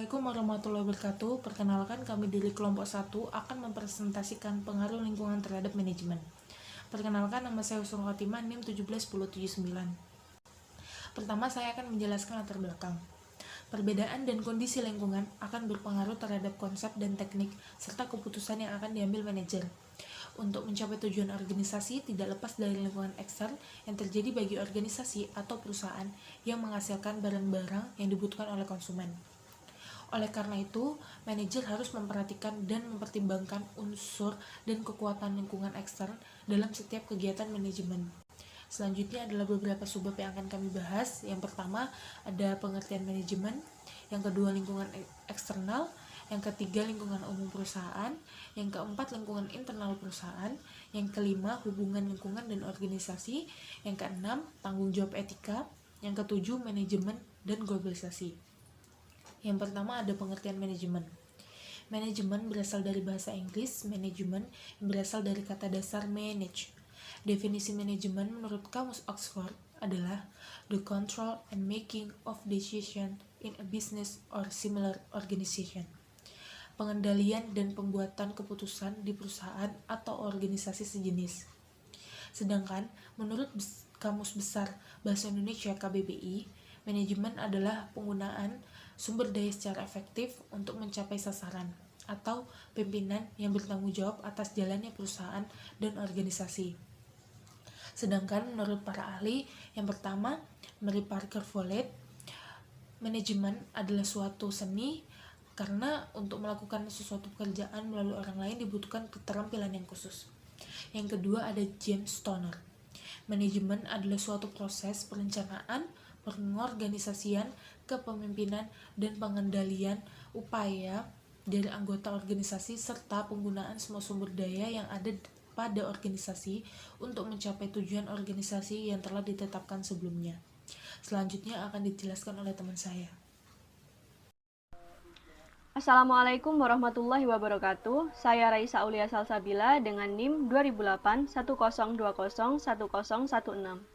Assalamualaikum warahmatullahi wabarakatuh. Perkenalkan, kami dari kelompok 1 akan mempresentasikan pengaruh lingkungan terhadap manajemen. Perkenalkan, nama saya Husnul Khotimah, NIM 17079. Pertama, saya akan menjelaskan latar belakang. Perbedaan dan kondisi lingkungan akan berpengaruh terhadap konsep dan teknik serta keputusan yang akan diambil manajer. Untuk mencapai tujuan organisasi tidak lepas dari lingkungan ekstern yang terjadi bagi organisasi atau perusahaan yang menghasilkan barang-barang yang dibutuhkan oleh konsumen. Oleh karena itu, manajer harus memperhatikan dan mempertimbangkan unsur dan kekuatan lingkungan ekstern dalam setiap kegiatan manajemen. Selanjutnya adalah beberapa subbab yang akan kami bahas. Yang pertama ada pengertian manajemen, yang kedua lingkungan eksternal, yang ketiga lingkungan umum perusahaan, yang keempat lingkungan internal perusahaan, yang kelima hubungan lingkungan dan organisasi, yang keenam tanggung jawab etika, yang ketujuh manajemen dan globalisasi. Yang pertama ada pengertian manajemen. Manajemen berasal dari bahasa Inggris management yang berasal dari kata dasar manage. Definisi manajemen menurut Kamus Oxford adalah the control and making of decision in a business or similar organization. Pengendalian dan pembuatan keputusan di perusahaan atau organisasi sejenis. Sedangkan menurut Kamus Besar Bahasa Indonesia KBBI, manajemen adalah penggunaan sumber daya secara efektif untuk mencapai sasaran atau pimpinan yang bertanggung jawab atas jalannya perusahaan dan organisasi. Sedangkan menurut para ahli, yang pertama, Mary Parker Follett, manajemen adalah suatu seni karena untuk melakukan sesuatu pekerjaan melalui orang lain dibutuhkan keterampilan yang khusus. Yang kedua ada James Stoner. Manajemen adalah suatu proses perencanaan, pengorganisasian, kepemimpinan, dan pengendalian upaya dari anggota organisasi serta penggunaan semua sumber daya yang ada pada organisasi untuk mencapai tujuan organisasi yang telah ditetapkan sebelumnya. Selanjutnya akan dijelaskan oleh teman saya. Assalamualaikum warahmatullahi wabarakatuh. Saya Raisa Aulia Salsabila dengan NIM 2008 1020 1016.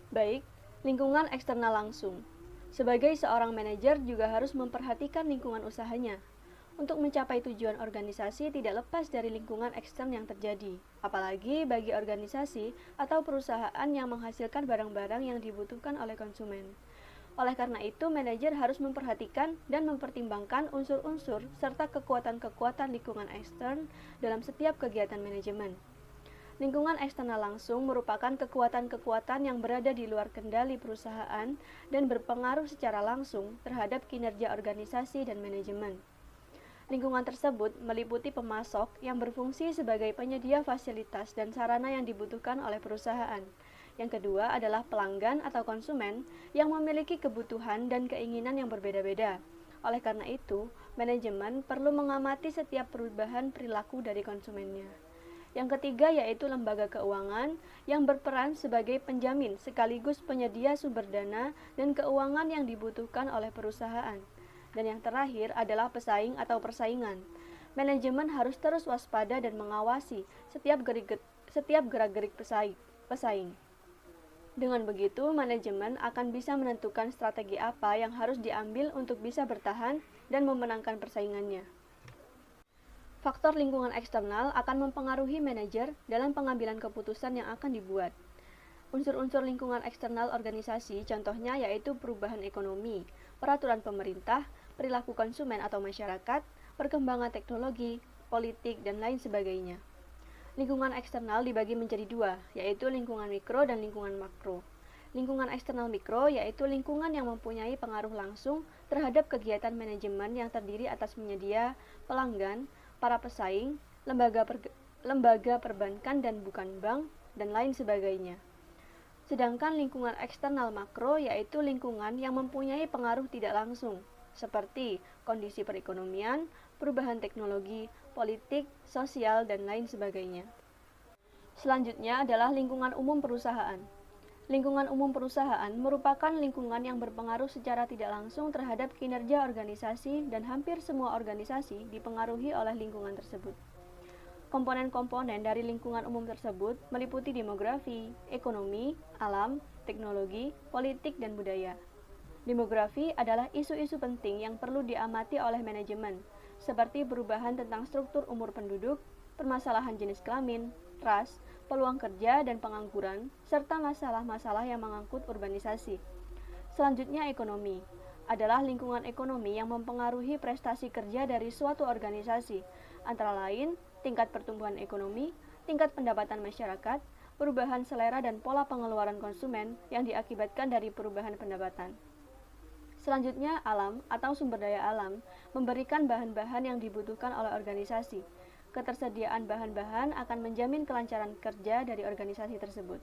Baik, lingkungan eksternal langsung. Sebagai seorang manajer juga harus memperhatikan lingkungan usahanya. Untuk mencapai tujuan organisasi tidak lepas dari lingkungan ekstern yang terjadi, apalagi bagi organisasi atau perusahaan yang menghasilkan barang-barang yang dibutuhkan oleh konsumen. Oleh karena itu, manajer harus memperhatikan dan mempertimbangkan unsur-unsur serta kekuatan-kekuatan lingkungan ekstern dalam setiap kegiatan manajemen. Lingkungan eksternal langsung merupakan kekuatan-kekuatan yang berada di luar kendali perusahaan dan berpengaruh secara langsung terhadap kinerja organisasi dan manajemen. Lingkungan tersebut meliputi pemasok yang berfungsi sebagai penyedia fasilitas dan sarana yang dibutuhkan oleh perusahaan. Yang kedua adalah pelanggan atau konsumen yang memiliki kebutuhan dan keinginan yang berbeda-beda. Oleh karena itu, manajemen perlu mengamati setiap perubahan perilaku dari konsumennya. Yang ketiga yaitu lembaga keuangan yang berperan sebagai penjamin sekaligus penyedia sumber dana dan keuangan yang dibutuhkan oleh perusahaan. Dan yang terakhir adalah pesaing atau persaingan. Manajemen harus terus waspada dan mengawasi setiap gerak-gerik pesaing. Dengan begitu, manajemen akan bisa menentukan strategi apa yang harus diambil untuk bisa bertahan dan memenangkan persaingannya. Faktor lingkungan eksternal akan mempengaruhi manajer dalam pengambilan keputusan yang akan dibuat. Unsur-unsur lingkungan eksternal organisasi contohnya yaitu perubahan ekonomi, peraturan pemerintah, perilaku konsumen atau masyarakat, perkembangan teknologi, politik, dan lain sebagainya. Lingkungan eksternal dibagi menjadi dua, yaitu lingkungan mikro dan lingkungan makro. Lingkungan eksternal mikro yaitu lingkungan yang mempunyai pengaruh langsung terhadap kegiatan manajemen yang terdiri atas penyedia, pelanggan, para pesaing, lembaga perbankan dan bukan bank, dan lain sebagainya. Sedangkan lingkungan eksternal makro yaitu lingkungan yang mempunyai pengaruh tidak langsung, seperti kondisi perekonomian, perubahan teknologi, politik, sosial, dan lain sebagainya. Selanjutnya adalah lingkungan umum perusahaan. Lingkungan umum perusahaan merupakan lingkungan yang berpengaruh secara tidak langsung terhadap kinerja organisasi dan hampir semua organisasi dipengaruhi oleh lingkungan tersebut. Komponen-komponen dari lingkungan umum tersebut meliputi demografi, ekonomi, alam, teknologi, politik, dan budaya. Demografi adalah isu-isu penting yang perlu diamati oleh manajemen, seperti perubahan tentang struktur umur penduduk, permasalahan jenis kelamin, ras, peluang kerja dan pengangguran, serta masalah-masalah yang mengangkut urbanisasi. Selanjutnya ekonomi adalah lingkungan ekonomi yang mempengaruhi prestasi kerja dari suatu organisasi, antara lain tingkat pertumbuhan ekonomi, tingkat pendapatan masyarakat, perubahan selera dan pola pengeluaran konsumen yang diakibatkan dari perubahan pendapatan. Selanjutnya, alam atau sumber daya alam memberikan bahan-bahan yang dibutuhkan oleh organisasi. Ketersediaan bahan-bahan akan menjamin kelancaran kerja dari organisasi tersebut.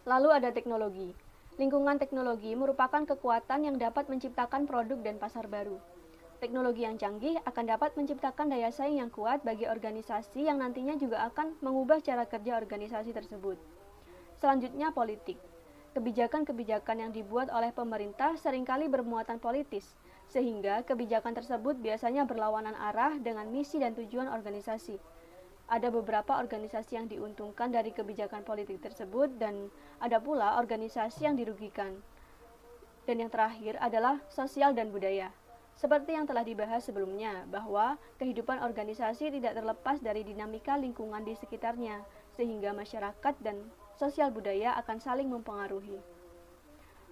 Lalu ada teknologi. Lingkungan teknologi merupakan kekuatan yang dapat menciptakan produk dan pasar baru. Teknologi yang canggih akan dapat menciptakan daya saing yang kuat bagi organisasi yang nantinya juga akan mengubah cara kerja organisasi tersebut. Selanjutnya, politik. Kebijakan-kebijakan yang dibuat oleh pemerintah seringkali bermuatan politis, sehingga kebijakan tersebut biasanya berlawanan arah dengan misi dan tujuan organisasi. Ada beberapa organisasi yang diuntungkan dari kebijakan politik tersebut dan ada pula organisasi yang dirugikan. Dan yang terakhir adalah sosial dan budaya. Seperti yang telah dibahas sebelumnya, bahwa kehidupan organisasi tidak terlepas dari dinamika lingkungan di sekitarnya, sehingga masyarakat dan sosial budaya akan saling mempengaruhi.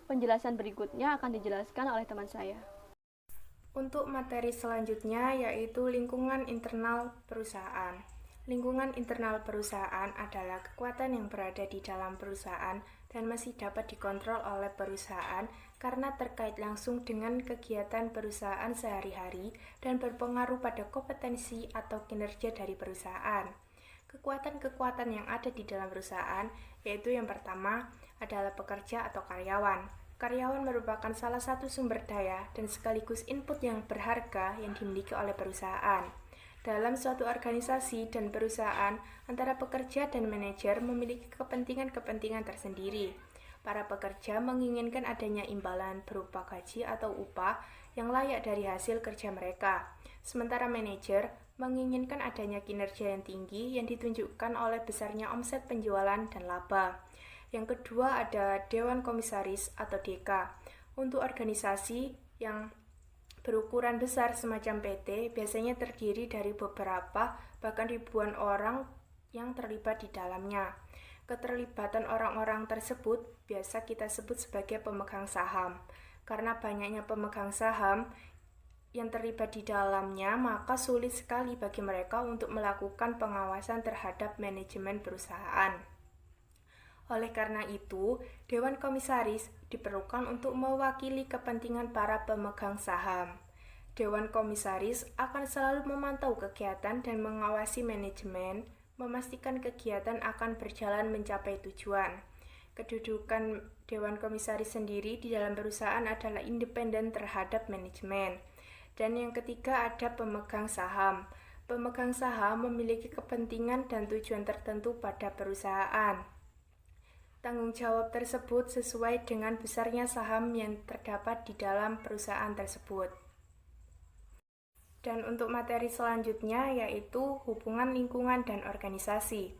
Penjelasan berikutnya akan dijelaskan oleh teman saya. Untuk materi selanjutnya yaitu lingkungan internal perusahaan. Lingkungan internal perusahaan adalah kekuatan yang berada di dalam perusahaan dan masih dapat dikontrol oleh perusahaan karena terkait langsung dengan kegiatan perusahaan sehari-hari dan berpengaruh pada kompetensi atau kinerja dari perusahaan. Kekuatan-kekuatan yang ada di dalam perusahaan yaitu yang pertama adalah pekerja atau karyawan. Karyawan merupakan salah satu sumber daya dan sekaligus input yang berharga yang dimiliki oleh perusahaan. Dalam suatu organisasi dan perusahaan, antara pekerja dan manajer memiliki kepentingan-kepentingan tersendiri. Para pekerja menginginkan adanya imbalan berupa gaji atau upah yang layak dari hasil kerja mereka. Sementara manajer menginginkan adanya kinerja yang tinggi yang ditunjukkan oleh besarnya omset penjualan dan laba. Yang kedua ada Dewan Komisaris atau DK. Untuk organisasi yang berukuran besar semacam PT biasanya terdiri dari beberapa bahkan ribuan orang yang terlibat di dalamnya. Keterlibatan orang-orang tersebut biasa kita sebut sebagai pemegang saham. Karena banyaknya pemegang saham yang terlibat di dalamnya, maka sulit sekali bagi mereka untuk melakukan pengawasan terhadap manajemen perusahaan. Oleh karena itu, Dewan Komisaris diperlukan untuk mewakili kepentingan para pemegang saham. Dewan Komisaris akan selalu memantau kegiatan dan mengawasi manajemen, memastikan kegiatan akan berjalan mencapai tujuan. Kedudukan Dewan Komisaris sendiri di dalam perusahaan adalah independen terhadap manajemen. Dan yang ketiga ada pemegang saham. Pemegang saham memiliki kepentingan dan tujuan tertentu pada perusahaan. Tanggung jawab tersebut sesuai dengan besarnya saham yang terdapat di dalam perusahaan tersebut. Dan untuk materi selanjutnya yaitu hubungan lingkungan dan organisasi.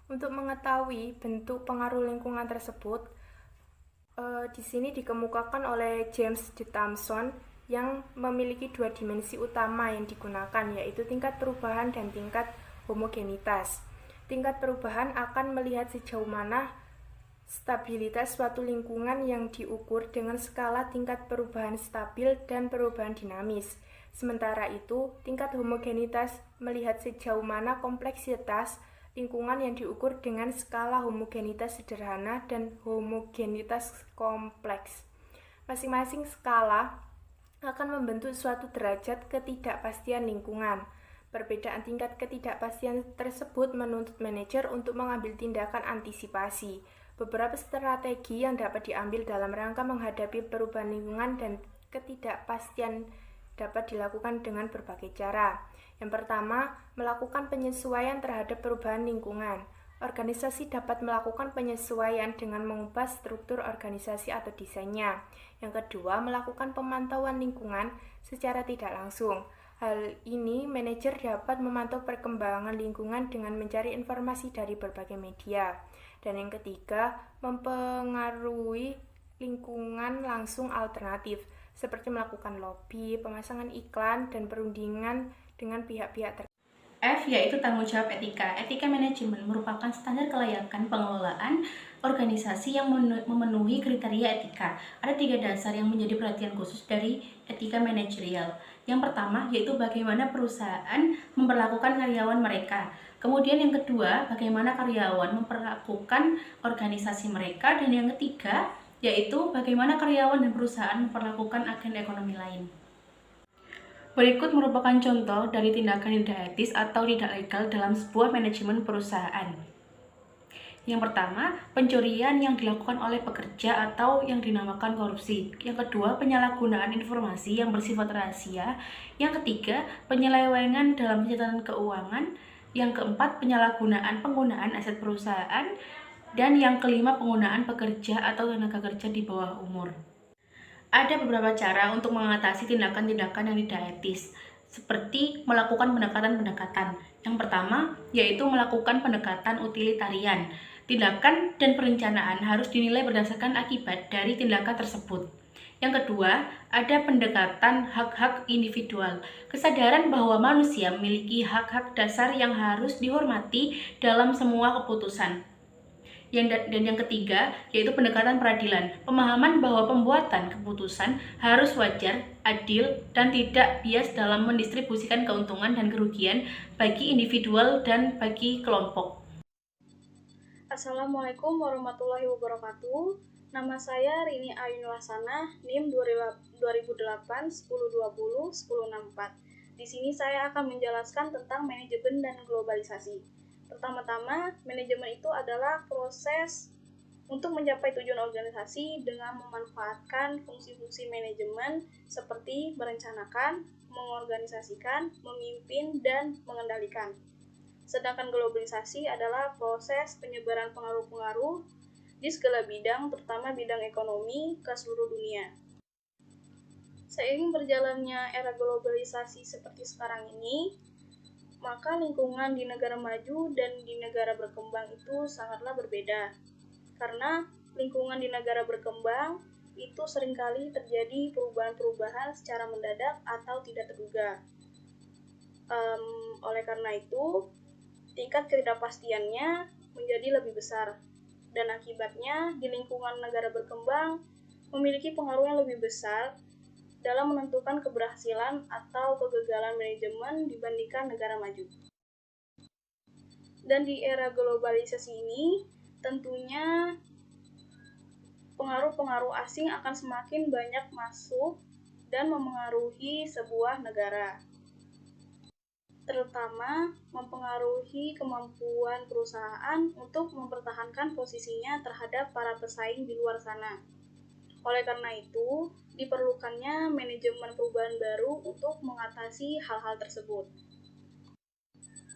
Untuk mengetahui bentuk pengaruh lingkungan tersebut, di sini dikemukakan oleh James D. Thomson yang memiliki dua dimensi utama yang digunakan, yaitu tingkat perubahan dan tingkat homogenitas. Tingkat perubahan akan melihat sejauh mana stabilitas suatu lingkungan yang diukur dengan skala tingkat perubahan stabil dan perubahan dinamis. Sementara itu, tingkat homogenitas melihat sejauh mana kompleksitas lingkungan yang diukur dengan skala homogenitas sederhana dan homogenitas kompleks. Masing-masing skala akan membentuk suatu derajat ketidakpastian lingkungan. Perbedaan tingkat ketidakpastian tersebut menuntut manajer untuk mengambil tindakan antisipasi. Beberapa strategi yang dapat diambil dalam rangka menghadapi perubahan lingkungan dan ketidakpastian dapat dilakukan dengan berbagai cara. Yang pertama, melakukan penyesuaian terhadap perubahan lingkungan. Organisasi dapat melakukan penyesuaian dengan mengubah struktur organisasi atau desainnya. Yang kedua, melakukan pemantauan lingkungan secara tidak langsung. Hal ini, manajer dapat memantau perkembangan lingkungan dengan mencari informasi dari berbagai media. Dan yang ketiga, mempengaruhi lingkungan langsung alternatif, seperti melakukan lobby, pemasangan iklan, dan perundingan dengan pihak-pihak terkait. F yaitu tanggung jawab etika. Etika manajemen merupakan standar kelayakan pengelolaan organisasi yang memenuhi kriteria etika. Ada 3 dasar yang menjadi perhatian khusus dari etika manajerial. Yang pertama yaitu bagaimana perusahaan memperlakukan karyawan mereka. Kemudian yang kedua, bagaimana karyawan memperlakukan organisasi mereka. Dan yang ketiga yaitu bagaimana karyawan dan perusahaan memperlakukan agen ekonomi lain. Berikut merupakan contoh dari tindakan tidak etis atau tidak legal dalam sebuah manajemen perusahaan. Yang pertama, pencurian yang dilakukan oleh pekerja atau yang dinamakan korupsi. Yang kedua, penyalahgunaan informasi yang bersifat rahasia. Yang ketiga, penyelewengan dalam pencatatan keuangan. Yang keempat, penyalahgunaan penggunaan aset perusahaan. Dan yang kelima, penggunaan pekerja atau tenaga kerja di bawah umur. Ada beberapa cara untuk mengatasi tindakan-tindakan yang tidak etis, seperti melakukan pendekatan-pendekatan. Yang pertama, yaitu melakukan pendekatan utilitarian. Tindakan dan perencanaan harus dinilai berdasarkan akibat dari tindakan tersebut. Yang kedua, ada pendekatan hak-hak individual. Kesadaran bahwa manusia memiliki hak-hak dasar yang harus dihormati dalam semua keputusan. Dan yang ketiga, yaitu pendekatan peradilan. Pemahaman bahwa pembuatan keputusan harus wajar, adil, dan tidak bias dalam mendistribusikan keuntungan dan kerugian bagi individual dan bagi kelompok. Assalamualaikum warahmatullahi wabarakatuh. Nama saya Rini Ayunulasana, NIM 2008 1020 1064. Di sini saya akan menjelaskan tentang manajemen dan globalisasi. Pertama-tama, manajemen itu adalah proses untuk mencapai tujuan organisasi dengan memanfaatkan fungsi-fungsi manajemen seperti merencanakan, mengorganisasikan, memimpin, dan mengendalikan. Sedangkan globalisasi adalah proses penyebaran pengaruh-pengaruh di segala bidang, terutama bidang ekonomi, ke seluruh dunia. Seiring berjalannya era globalisasi seperti sekarang ini, maka lingkungan di negara maju dan di negara berkembang itu sangatlah berbeda. Karena lingkungan di negara berkembang itu seringkali terjadi perubahan-perubahan secara mendadak atau tidak terduga. Oleh karena itu, tingkat ketidakpastiannya menjadi lebih besar. Dan akibatnya di lingkungan negara berkembang memiliki pengaruh yang lebih besar dalam menentukan keberhasilan atau kegagalan manajemen dibandingkan negara maju. Dan di era globalisasi ini, tentunya pengaruh-pengaruh asing akan semakin banyak masuk dan memengaruhi sebuah negara, terutama mempengaruhi kemampuan perusahaan untuk mempertahankan posisinya terhadap para pesaing di luar sana. Oleh karena itu, diperlukannya manajemen perubahan baru untuk mengatasi hal-hal tersebut.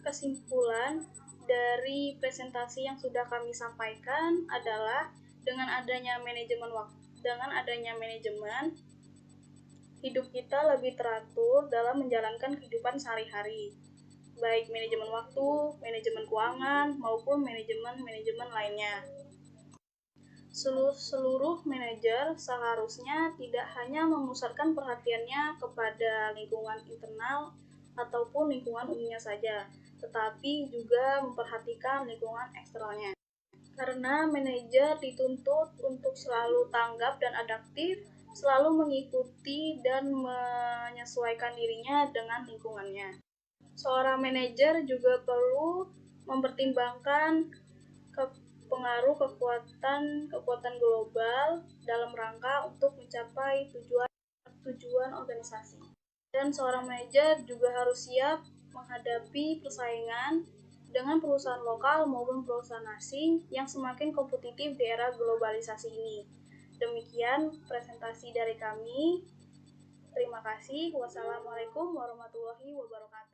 Kesimpulan dari presentasi yang sudah kami sampaikan adalah dengan adanya manajemen, hidup kita lebih teratur dalam menjalankan kehidupan sehari-hari, baik manajemen waktu, manajemen keuangan, maupun manajemen lainnya. Seluruh manajer seharusnya tidak hanya memusatkan perhatiannya kepada lingkungan internal ataupun lingkungan umumnya saja, tetapi juga memperhatikan lingkungan eksternalnya. Karena manajer dituntut untuk selalu tanggap dan adaptif, selalu mengikuti dan menyesuaikan dirinya dengan lingkungannya. Seorang manajer juga perlu mempertimbangkan pengaruh kekuatan global dalam rangka untuk mencapai tujuan organisasi. Dan seorang manajer juga harus siap menghadapi persaingan dengan perusahaan lokal maupun perusahaan asing yang semakin kompetitif di era globalisasi ini. Demikian presentasi dari kami. Terima kasih. Wassalamualaikum warahmatullahi wabarakatuh.